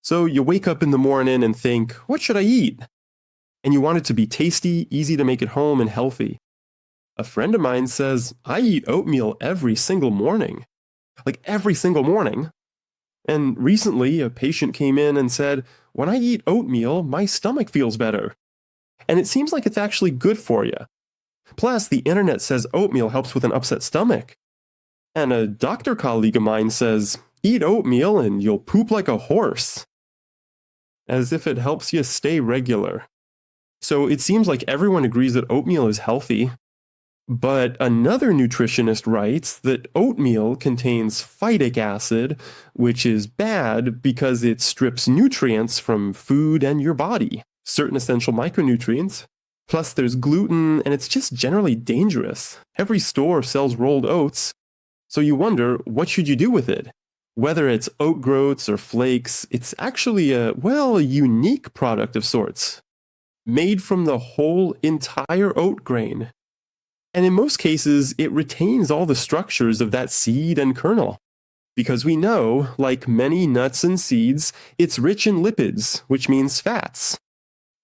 So you wake up in the morning and think, what should I eat? And you want it to be tasty, easy to make at home, and healthy. A friend of mine says, I eat oatmeal every single morning. Like every single morning. And recently, a patient came in and said, when I eat oatmeal, my stomach feels better. And it seems like it's actually good for you. Plus, the internet says oatmeal helps with an upset stomach. And a doctor colleague of mine says, eat oatmeal and you'll poop like a horse. As if it helps you stay regular. So it seems like everyone agrees that oatmeal is healthy. But another nutritionist writes that oatmeal contains phytic acid, which is bad because it strips nutrients from food and your body, certain essential micronutrients. Plus there's gluten, and it's just generally dangerous. Every store sells rolled oats, so you wonder, what should you do with it? Whether it's oat groats or flakes, it's actually a unique product of sorts, made from the whole entire oat grain. And in most cases, it retains all the structures of that seed and kernel. Because we know, like many nuts and seeds, it's rich in lipids, which means fats.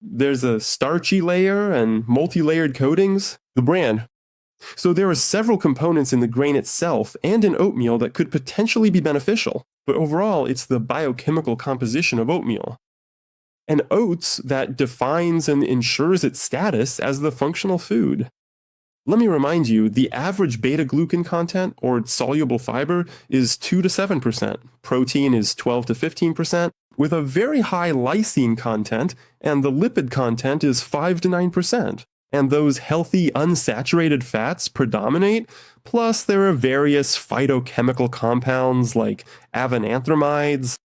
There's a starchy layer and multi-layered coatings, the bran. So there are several components in the grain itself and in oatmeal that could potentially be beneficial, but overall it's the biochemical composition of oatmeal. And oats that defines and ensures its status as the functional food. Let me remind you, the average beta-glucan content, or soluble fiber, is 2 to 7%. Protein is 12 to 15%, with a very high lysine content, and the lipid content is 5 to 9%. And those healthy unsaturated fats predominate, plus there are various phytochemical compounds like avenanthramides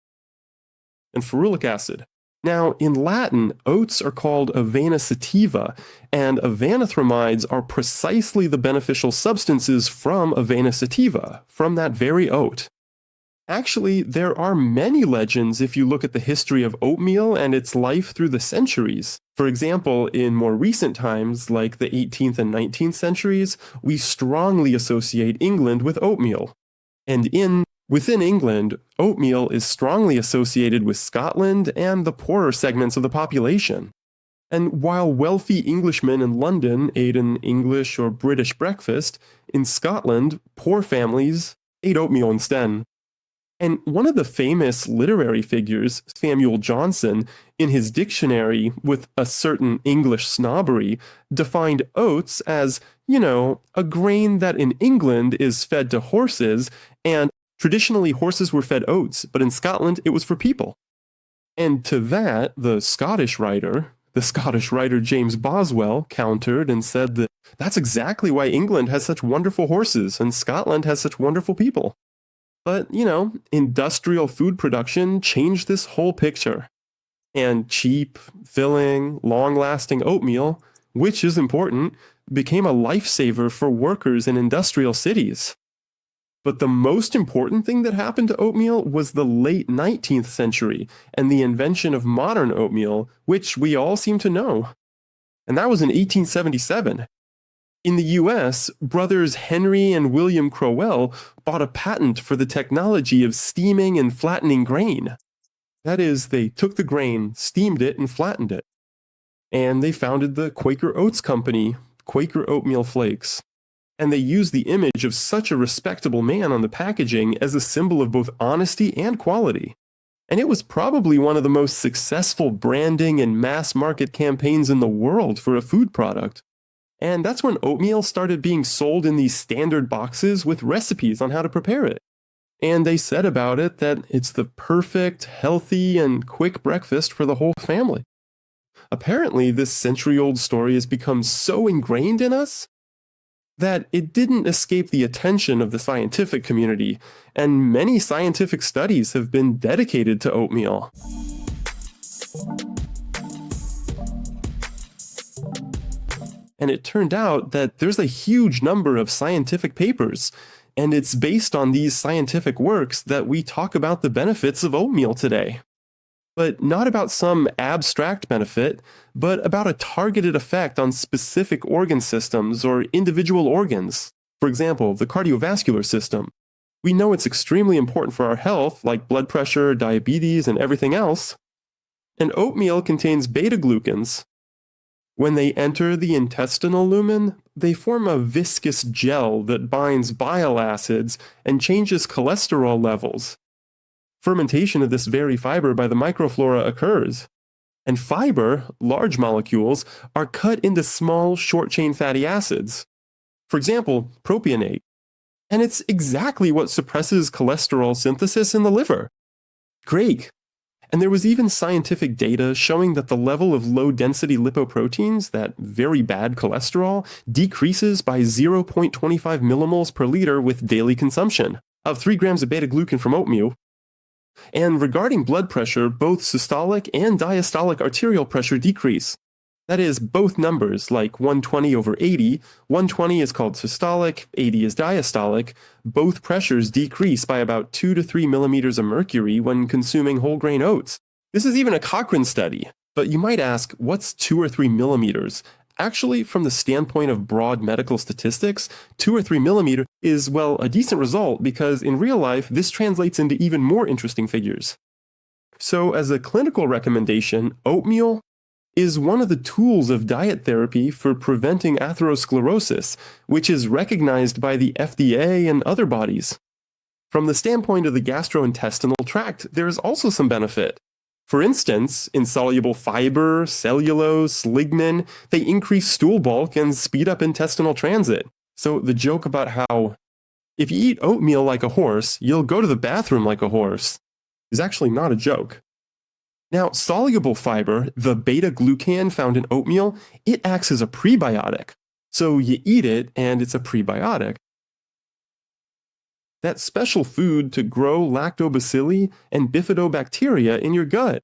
and ferulic acid. Now, in Latin, oats are called avena sativa, and avenanthramides are precisely the beneficial substances from avena sativa, from that very oat. Actually, there are many legends if you look at the history of oatmeal and its life through the centuries. For example, in more recent times, like the 18th and 19th centuries, we strongly associate England with oatmeal. And within England, oatmeal is strongly associated with Scotland and the poorer segments of the population. And while wealthy Englishmen in London ate an English or British breakfast, in Scotland, poor families ate oatmeal instead. And one of the famous literary figures, Samuel Johnson, in his dictionary with a certain English snobbery, defined oats as, a grain that in England is fed to horses, and traditionally horses were fed oats, but in Scotland it was for people. And to that, the Scottish writer James Boswell countered and said that that's exactly why England has such wonderful horses and Scotland has such wonderful people. But, industrial food production changed this whole picture. And cheap, filling, long-lasting oatmeal, which is important, became a lifesaver for workers in industrial cities. But the most important thing that happened to oatmeal was the late 19th century and the invention of modern oatmeal, which we all seem to know. And that was in 1877. In the US, brothers Henry and William Crowell bought a patent for the technology of steaming and flattening grain. That is, they took the grain, steamed it, and flattened it. And they founded the Quaker Oats Company, Quaker Oatmeal Flakes. And they used the image of such a respectable man on the packaging as a symbol of both honesty and quality. And it was probably one of the most successful branding and mass market campaigns in the world for a food product. And that's when oatmeal started being sold in these standard boxes with recipes on how to prepare it. And they said about it that it's the perfect, healthy, and quick breakfast for the whole family. Apparently, this century-old story has become so ingrained in us that it didn't escape the attention of the scientific community, and many scientific studies have been dedicated to oatmeal. And it turned out that there's a huge number of scientific papers, and it's based on these scientific works that we talk about the benefits of oatmeal today. But not about some abstract benefit, but about a targeted effect on specific organ systems or individual organs. For example, the cardiovascular system, We know it's extremely important for our health, like blood pressure, diabetes, and everything else. And oatmeal contains beta-glucans. When they enter the intestinal lumen, they form a viscous gel that binds bile acids and changes cholesterol levels. Fermentation of this very fiber by the microflora occurs. And fiber, large molecules, are cut into small short-chain fatty acids. For example, propionate. And it's exactly what suppresses cholesterol synthesis in the liver. Great. And there was even scientific data showing that the level of low-density lipoproteins, that very bad cholesterol, decreases by 0.25 millimoles per liter with daily consumption of 3 grams of beta-glucan from oatmeal. And regarding blood pressure, both systolic and diastolic arterial pressure decrease. That is, both numbers, like 120/80, 120 is called systolic, 80 is diastolic, both pressures decrease by about 2 to 3 millimeters of mercury when consuming whole grain oats. This is even a Cochrane study. But you might ask, what's 2 or 3 millimeters? Actually, from the standpoint of broad medical statistics, 2 or 3 millimeter is, well, a decent result because in real life, this translates into even more interesting figures. So as a clinical recommendation, oatmeal is one of the tools of diet therapy for preventing atherosclerosis, which is recognized by the FDA and other bodies. From the standpoint of the gastrointestinal tract, there is also some benefit. For instance, insoluble fiber, cellulose, lignin, they increase stool bulk and speed up intestinal transit. So the joke about how if you eat oatmeal like a horse, you'll go to the bathroom like a horse is actually not a joke. Now, soluble fiber, the beta-glucan found in oatmeal, it acts as a prebiotic. So you eat it and it's a prebiotic. That special food to grow lactobacilli and bifidobacteria in your gut.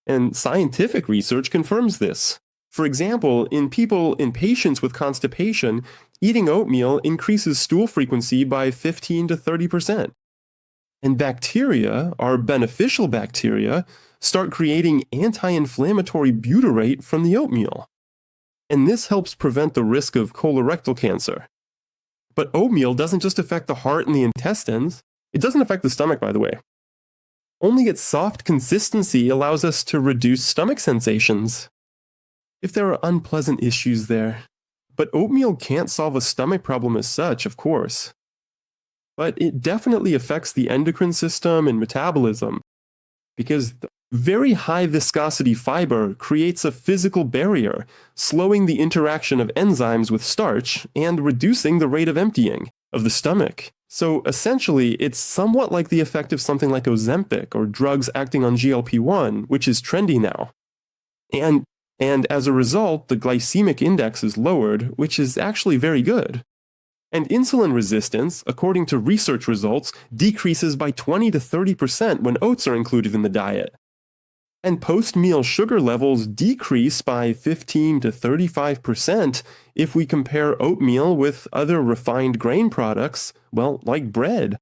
And scientific research confirms this. For example, in patients with constipation, eating oatmeal increases stool frequency by 15 to 30%. And bacteria, our beneficial bacteria, start creating anti-inflammatory butyrate from the oatmeal. And this helps prevent the risk of colorectal cancer. But oatmeal doesn't just affect the heart and the intestines. It doesn't affect the stomach, by the way. Only its soft consistency allows us to reduce stomach sensations. If there are unpleasant issues there. But oatmeal can't solve a stomach problem as such, of course. But it definitely affects the endocrine system and metabolism, because the very high viscosity fiber creates a physical barrier, slowing the interaction of enzymes with starch and reducing the rate of emptying of the stomach. So essentially, it's somewhat like the effect of something like Ozempic or drugs acting on GLP-1, which is trendy now. And as a result, the glycemic index is lowered, which is actually very good. And insulin resistance, according to research results, decreases by 20 to 30% when oats are included in the diet. And post-meal sugar levels decrease by 15 to 35% if we compare oatmeal with other refined grain products, well, like bread.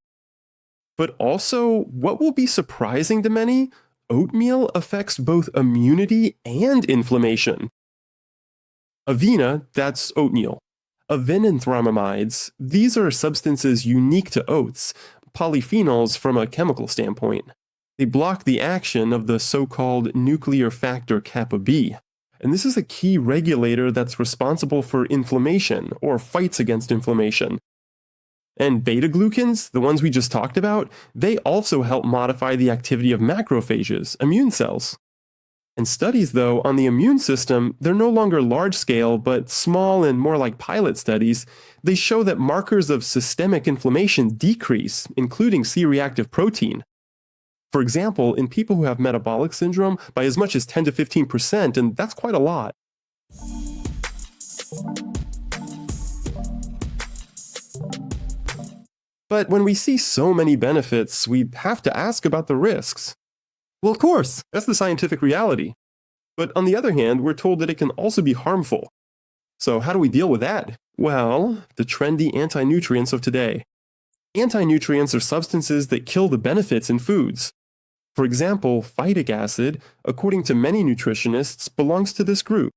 But also, what will be surprising to many, oatmeal affects both immunity and inflammation. Avena, that's oatmeal. Avenanthromymides, these are substances unique to oats, polyphenols from a chemical standpoint. They block the action of the so-called nuclear factor kappa B. And this is a key regulator that's responsible for inflammation, or fights against inflammation. And beta-glucans, the ones we just talked about, they also help modify the activity of macrophages, immune cells. And studies, though, on the immune system, they're no longer large-scale, but small and more like pilot studies. They show that markers of systemic inflammation decrease, including C-reactive protein. For example, in people who have metabolic syndrome, by as much as 10 to 15%, and that's quite a lot. But when we see so many benefits, we have to ask about the risks. Well, of course, that's the scientific reality. But on the other hand, we're told that it can also be harmful. So how do we deal with that? Well, the trendy anti-nutrients of today. Anti-nutrients are substances that kill the benefits in foods. For example, phytic acid, according to many nutritionists, belongs to this group.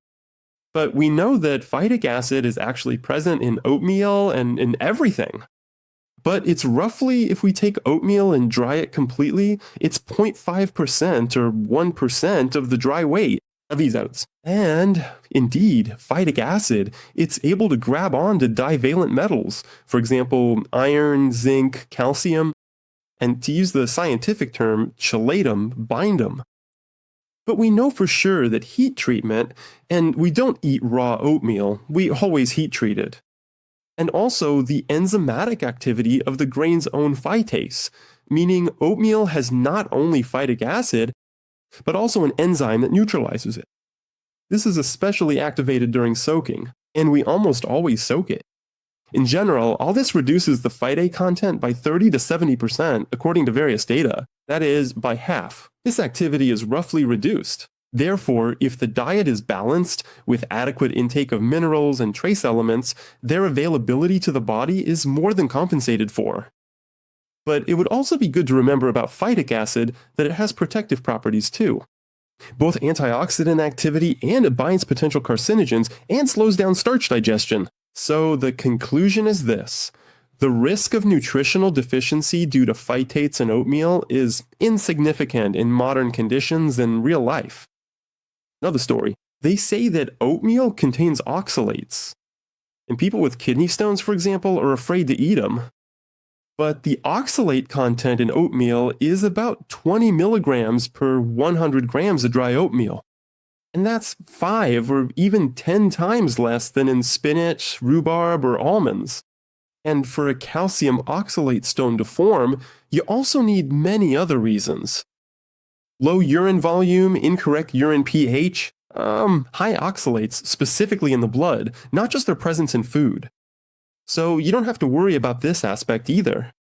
But we know that phytic acid is actually present in oatmeal and in everything. But it's roughly, if we take oatmeal and dry it completely, it's 0.5% or 1% of the dry weight of these oats. And indeed, phytic acid, it's able to grab on to divalent metals, for example, iron, zinc, calcium, and to use the scientific term, chelate them, bind them. But we know for sure that heat treatment, and we don't eat raw oatmeal, we always heat treat it. And also the enzymatic activity of the grain's own phytase, meaning oatmeal has not only phytic acid, but also an enzyme that neutralizes it. This is especially activated during soaking, and we almost always soak it. In general, all this reduces the phytate content by 30 to 70% according to various data, that is, by half. This activity is roughly reduced. Therefore, if the diet is balanced with adequate intake of minerals and trace elements, their availability to the body is more than compensated for. But it would also be good to remember about phytic acid that it has protective properties too. Both antioxidant activity, and it binds potential carcinogens and slows down starch digestion. So the conclusion is this: the risk of nutritional deficiency due to phytates in oatmeal is insignificant in modern conditions in real life. Another story, they say that oatmeal contains oxalates. And people with kidney stones, for example, are afraid to eat them. But the oxalate content in oatmeal is about 20 milligrams per 100 grams of dry oatmeal. And that's 5 or even 10 times less than in spinach, rhubarb, or almonds. And for a calcium oxalate stone to form, you also need many other reasons. Low urine volume, incorrect urine pH, high oxalates specifically in the blood, not just their presence in food. So you don't have to worry about this aspect either.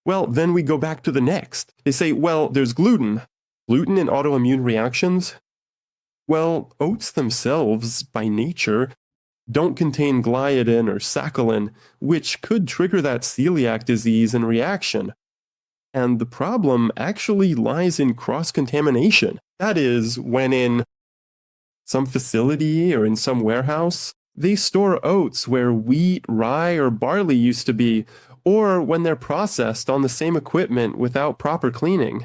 Well, then we go back to the next. They say, well, there's gluten. Gluten in autoimmune reactions? Well, oats themselves, by nature, don't contain gliadin or saccharine, which could trigger that celiac disease and reaction. And the problem actually lies in cross-contamination. That is, when in some facility or in some warehouse, they store oats where wheat, rye, or barley used to be, or when they're processed on the same equipment without proper cleaning.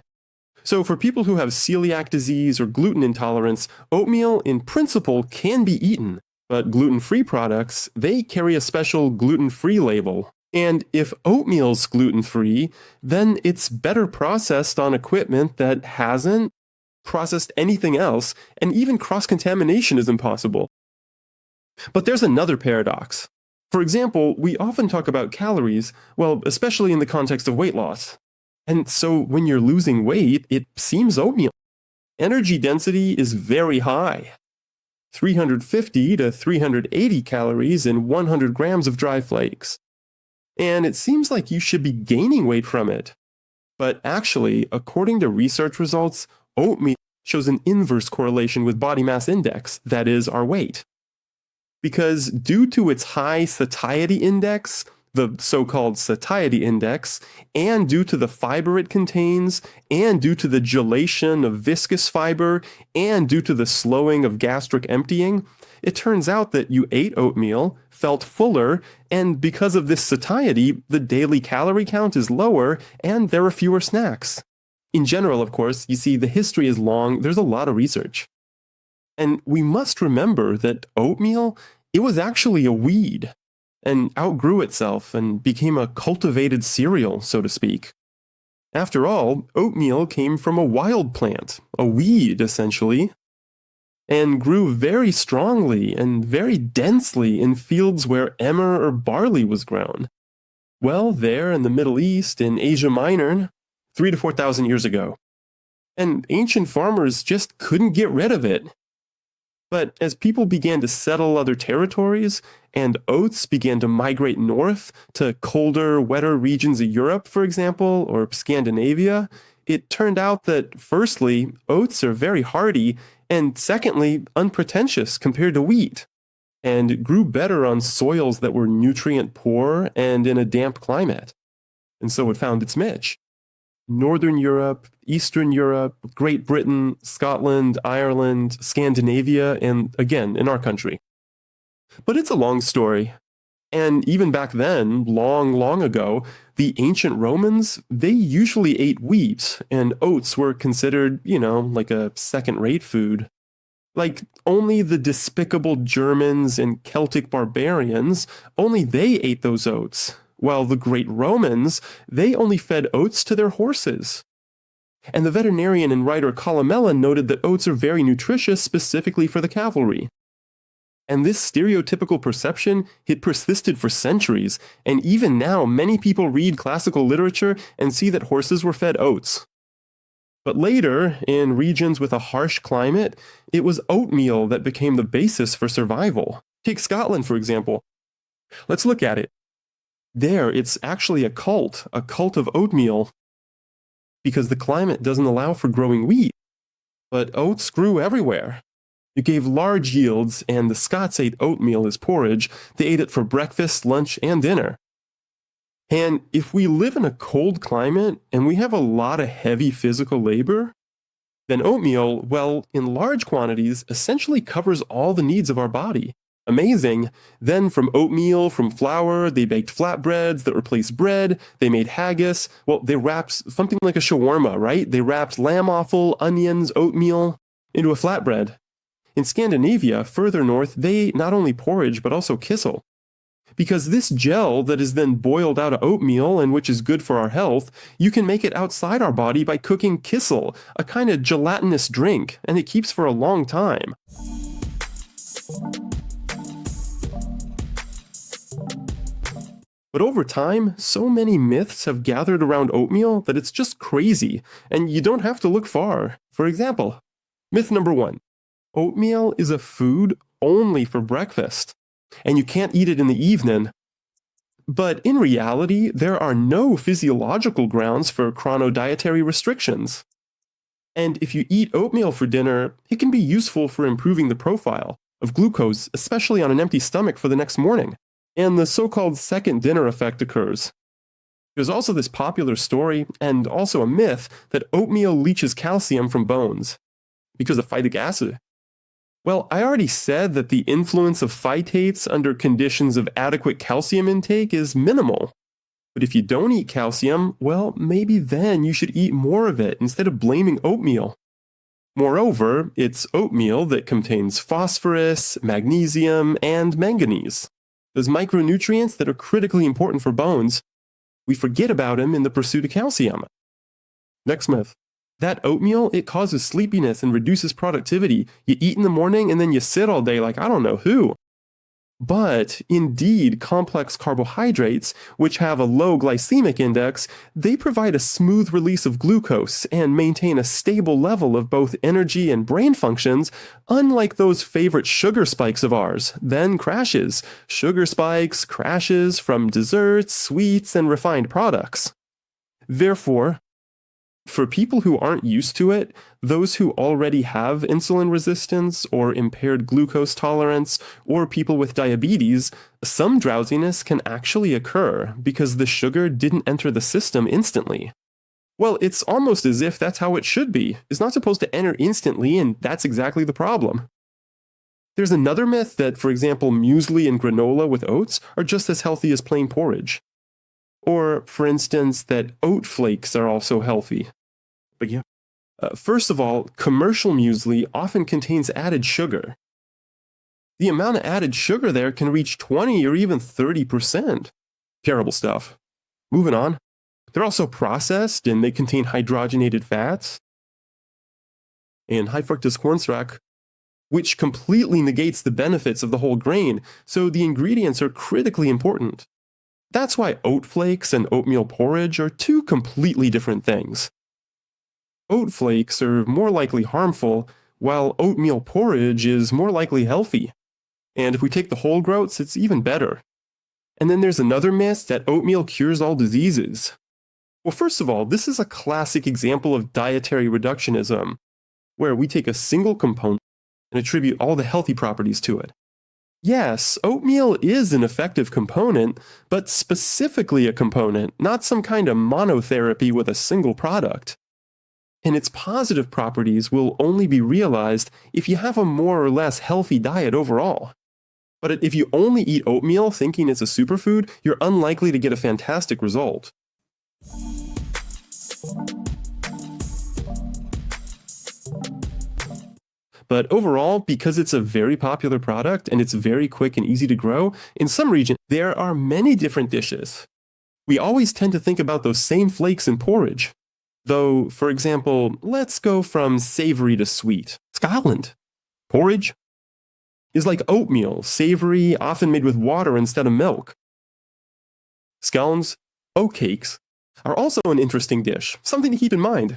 So for people who have celiac disease or gluten intolerance, oatmeal in principle can be eaten, but gluten-free products, they carry a special gluten-free label. And if oatmeal's gluten-free, then it's better processed on equipment that hasn't processed anything else, and even cross-contamination is impossible. But there's another paradox. For example, we often talk about calories, well, especially in the context of weight loss. And so when you're losing weight, it seems oatmeal. Energy density is very high. 350 to 380 calories in 100 grams of dry flakes. And it seems like you should be gaining weight from it. But actually, according to research results, oatmeal shows an inverse correlation with body mass index, that is, our weight. Because due to its high satiety index, the so-called satiety index, and due to the fiber it contains, and due to the gelation of viscous fiber, and due to the slowing of gastric emptying, it turns out that you ate oatmeal, felt fuller, and because of this satiety, the daily calorie count is lower, and there are fewer snacks. In general, of course, you see the history is long, there's a lot of research. And we must remember that oatmeal, it was actually a weed, and outgrew itself and became a cultivated cereal, so to speak. After all, oatmeal came from a wild plant, a weed essentially, and grew very strongly and very densely in fields where emmer or barley was grown. Well, there in the Middle East, in Asia Minor, 3,000 to 4,000 years ago. And ancient farmers just couldn't get rid of it. But as people began to settle other territories, and oats began to migrate north to colder, wetter regions of Europe, for example, or Scandinavia, it turned out that, firstly, oats are very hardy, and secondly, unpretentious compared to wheat, and grew better on soils that were nutrient poor and in a damp climate. And so it found its niche. Northern Europe, Eastern Europe, Great Britain, Scotland, Ireland, Scandinavia, and again, in our country. But it's a long story. And even back then, long, long ago, the ancient Romans, they usually ate wheat, and oats were considered, like a second-rate food. Like, only the despicable Germans and Celtic barbarians, only they ate those oats, while the great Romans, they only fed oats to their horses. And the veterinarian and writer Columella noted that oats are very nutritious specifically for the cavalry. And this stereotypical perception, it persisted for centuries, and even now many people read classical literature and see that horses were fed oats. But later, in regions with a harsh climate, it was oatmeal that became the basis for survival. Take Scotland, for example. Let's look at it. There, it's actually a cult of oatmeal, because the climate doesn't allow for growing wheat. But oats grew everywhere. It gave large yields, and the Scots ate oatmeal as porridge. They ate it for breakfast, lunch, and dinner. And if we live in a cold climate and we have a lot of heavy physical labor, then oatmeal, well, in large quantities, essentially covers all the needs of our body. Amazing. Then from oatmeal, from flour, they baked flatbreads that replaced bread. They made haggis. Well, they wrapped something like a shawarma, right? They wrapped lamb offal, onions, oatmeal into a flatbread. In Scandinavia, further north, they ate not only porridge but also kissel. Because this gel that is then boiled out of oatmeal and which is good for our health, you can make it outside our body by cooking kissel, a kind of gelatinous drink, and it keeps for a long time. But over time, so many myths have gathered around oatmeal that it's just crazy, and you don't have to look far. For example, myth number 1. Oatmeal is a food only for breakfast, and you can't eat it in the evening. But in reality, there are no physiological grounds for chronodietary restrictions. And if you eat oatmeal for dinner, it can be useful for improving the profile of glucose, especially on an empty stomach for the next morning. And the so-called second dinner effect occurs. There's also this popular story, and also a myth, that oatmeal leaches calcium from bones because of phytic acid. Well, I already said that the influence of phytates under conditions of adequate calcium intake is minimal. But if you don't eat calcium, well, maybe then you should eat more of it instead of blaming oatmeal. Moreover, it's oatmeal that contains phosphorus, magnesium, and manganese. Those micronutrients that are critically important for bones. We forget about them in the pursuit of calcium. Next myth. That oatmeal, it causes sleepiness and reduces productivity. You eat in the morning and then you sit all day like I don't know who. But indeed, complex carbohydrates, which have a low glycemic index, they provide a smooth release of glucose and maintain a stable level of both energy and brain functions, unlike those favorite sugar spikes of ours, then crashes. Sugar spikes, crashes from desserts, sweets, and refined products. Therefore, for people who aren't used to it, those who already have insulin resistance or impaired glucose tolerance, or people with diabetes, some drowsiness can actually occur because the sugar didn't enter the system instantly. Well, it's almost as if that's how it should be. It's not supposed to enter instantly, and that's exactly the problem. There's another myth that, for example, muesli and granola with oats are just as healthy as plain porridge. Or, for instance, that oat flakes are also healthy. But yeah. First of all, commercial muesli often contains added sugar. The amount of added sugar there can reach 20 or even 30%. Terrible stuff. Moving on. They're also processed and they contain hydrogenated fats and high fructose corn syrup, which completely negates the benefits of the whole grain, so the ingredients are critically important. That's why oat flakes and oatmeal porridge are two completely different things. Oat flakes are more likely harmful, while oatmeal porridge is more likely healthy. And if we take the whole groats, it's even better. And then there's another myth that oatmeal cures all diseases. Well, first of all, this is a classic example of dietary reductionism, where we take a single component and attribute all the healthy properties to it. Yes, oatmeal is an effective component, but specifically a component, not some kind of monotherapy with a single product. And its positive properties will only be realized if you have a more or less healthy diet overall. But if you only eat oatmeal thinking it's a superfood, you're unlikely to get a fantastic result. But overall, because it's a very popular product and it's very quick and easy to grow, in some regions there are many different dishes. We always tend to think about those same flakes in porridge. Though, for example, let's go from savory to sweet. Scotland. Porridge is like oatmeal, savory, often made with water instead of milk. Scones, oatcakes, are also an interesting dish, something to keep in mind.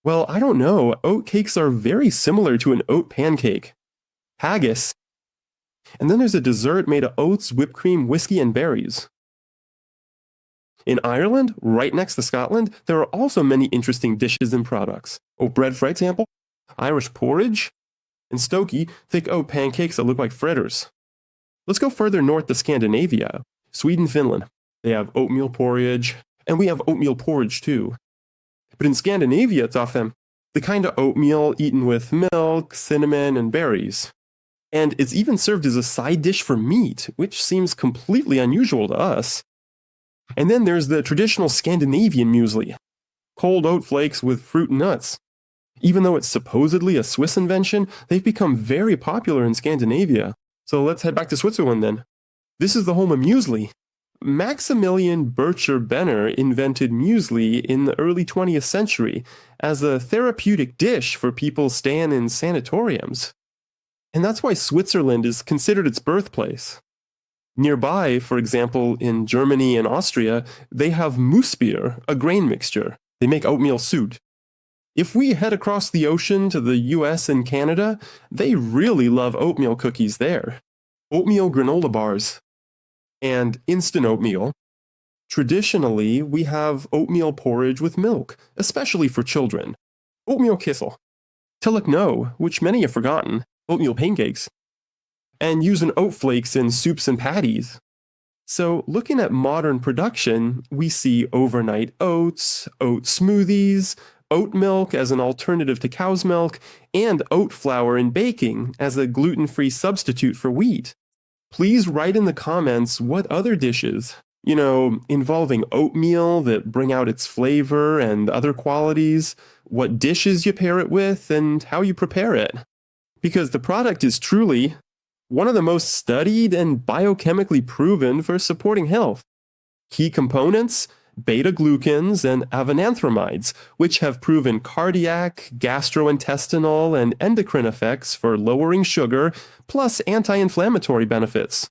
Well, I don't know, oatcakes are very similar to an oat pancake. Haggis. And then there's a dessert made of oats, whipped cream, whiskey, and berries. In Ireland, right next to Scotland, there are also many interesting dishes and products. Oat bread, for example, Irish porridge, and Stokey, thick oat pancakes that look like fritters. Let's go further north to Scandinavia, Sweden, Finland. They have oatmeal porridge, and we have oatmeal porridge too. But in Scandinavia, it's often the kind of oatmeal eaten with milk, cinnamon, and berries. And it's even served as a side dish for meat, which seems completely unusual to us. And then there's the traditional Scandinavian muesli, cold oat flakes with fruit and nuts. Even though it's supposedly a Swiss invention, they've become very popular in Scandinavia. So let's head back to Switzerland then. This is the home of muesli. Maximilian Bircher Benner invented muesli in the early 20th century as a therapeutic dish for people staying in sanatoriums. And that's why Switzerland is considered its birthplace. Nearby, for example, in Germany and Austria, they have Muesbier, a grain mixture. They make oatmeal soup. If we head across the ocean to the US and Canada, they really love oatmeal cookies there. Oatmeal granola bars. And instant oatmeal. Traditionally, we have oatmeal porridge with milk, especially for children. Oatmeal kissel. Tillich no, which many have forgotten. Oatmeal pancakes. And using oat flakes in soups and patties. So looking at modern production, we see overnight oats, oat smoothies, oat milk as an alternative to cow's milk, and oat flour in baking as a gluten-free substitute for wheat. Please write in the comments what other dishes, involving oatmeal that bring out its flavor and other qualities, what dishes you pair it with, and how you prepare it. Because the product is truly one of the most studied and biochemically proven for supporting health. Key components, beta-glucans and avenanthramides, which have proven cardiac, gastrointestinal, and endocrine effects for lowering sugar, plus anti-inflammatory benefits.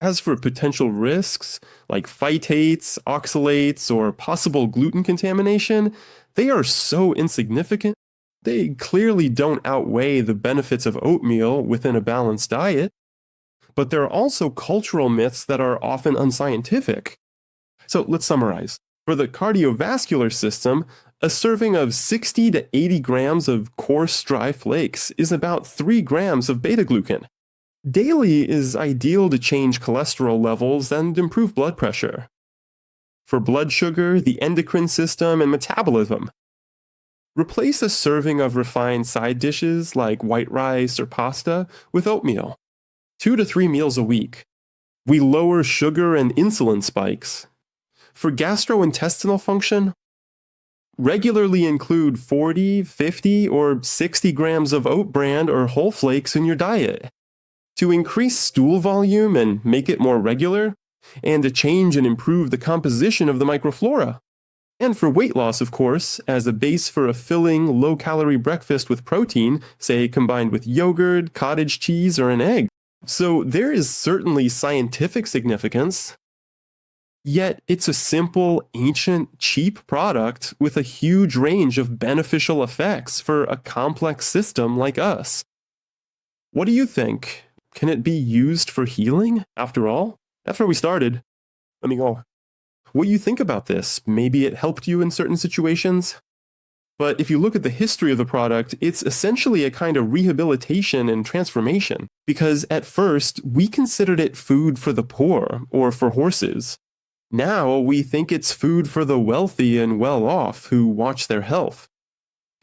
As for potential risks, like phytates, oxalates, or possible gluten contamination, they are so insignificant. They clearly don't outweigh the benefits of oatmeal within a balanced diet. But there are also cultural myths that are often unscientific. So let's summarize. For the cardiovascular system, a serving of 60 to 80 grams of coarse dry flakes is about 3 grams of beta-glucan. Daily is ideal to change cholesterol levels and improve blood pressure. For blood sugar, the endocrine system, and metabolism, replace a serving of refined side dishes like white rice or pasta with oatmeal. 2 to 3 meals a week. We lower sugar and insulin spikes. For gastrointestinal function, regularly include 40, 50, or 60 grams of oat bran or whole flakes in your diet. To increase stool volume and make it more regular, and to change and improve the composition of the microflora. And for weight loss, of course, as a base for a filling, low-calorie breakfast with protein, say combined with yogurt, cottage cheese, or an egg. So there is certainly scientific significance. Yet it's a simple, ancient, cheap product with a huge range of beneficial effects for a complex system like us. What do you think? Can it be used for healing, after all? That's where we started. Let me go. What do you think about this? Maybe it helped you in certain situations? But if you look at the history of the product, it's essentially a kind of rehabilitation and transformation. Because at first, we considered it food for the poor or for horses. Now we think it's food for the wealthy and well-off who watch their health.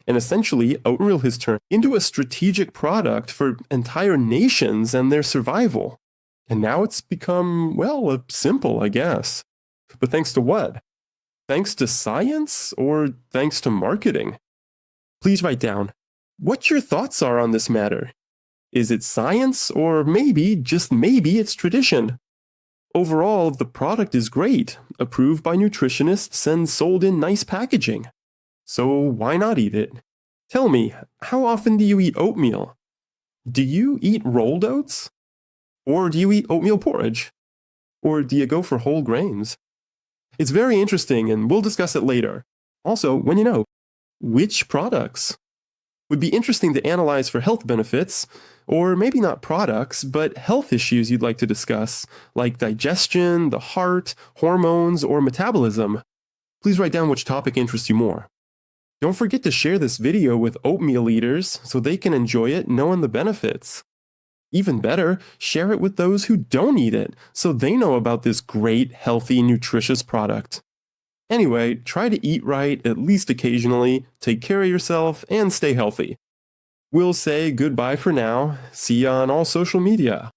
And essentially, oatmeal has turned into a strategic product for entire nations and their survival. And now it's become, well, simple, I guess. But thanks to what? Thanks to science or thanks to marketing? Please write down what your thoughts are on this matter. Is it science or maybe, just maybe, it's tradition? Overall, the product is great, approved by nutritionists and sold in nice packaging. So why not eat it? Tell me, how often do you eat oatmeal? Do you eat rolled oats? Or do you eat oatmeal porridge? Or do you go for whole grains? It's very interesting and we'll discuss it later. Also, when you know, which products? Would be interesting to analyze for health benefits, or maybe not products, but health issues you'd like to discuss, like digestion, the heart, hormones, or metabolism. Please write down which topic interests you more. Don't forget to share this video with oatmeal eaters so they can enjoy it knowing the benefits. Even better, share it with those who don't eat it so they know about this great, healthy, nutritious product. Anyway, try to eat right at least occasionally, take care of yourself, and stay healthy. We'll say goodbye for now. See you on all social media.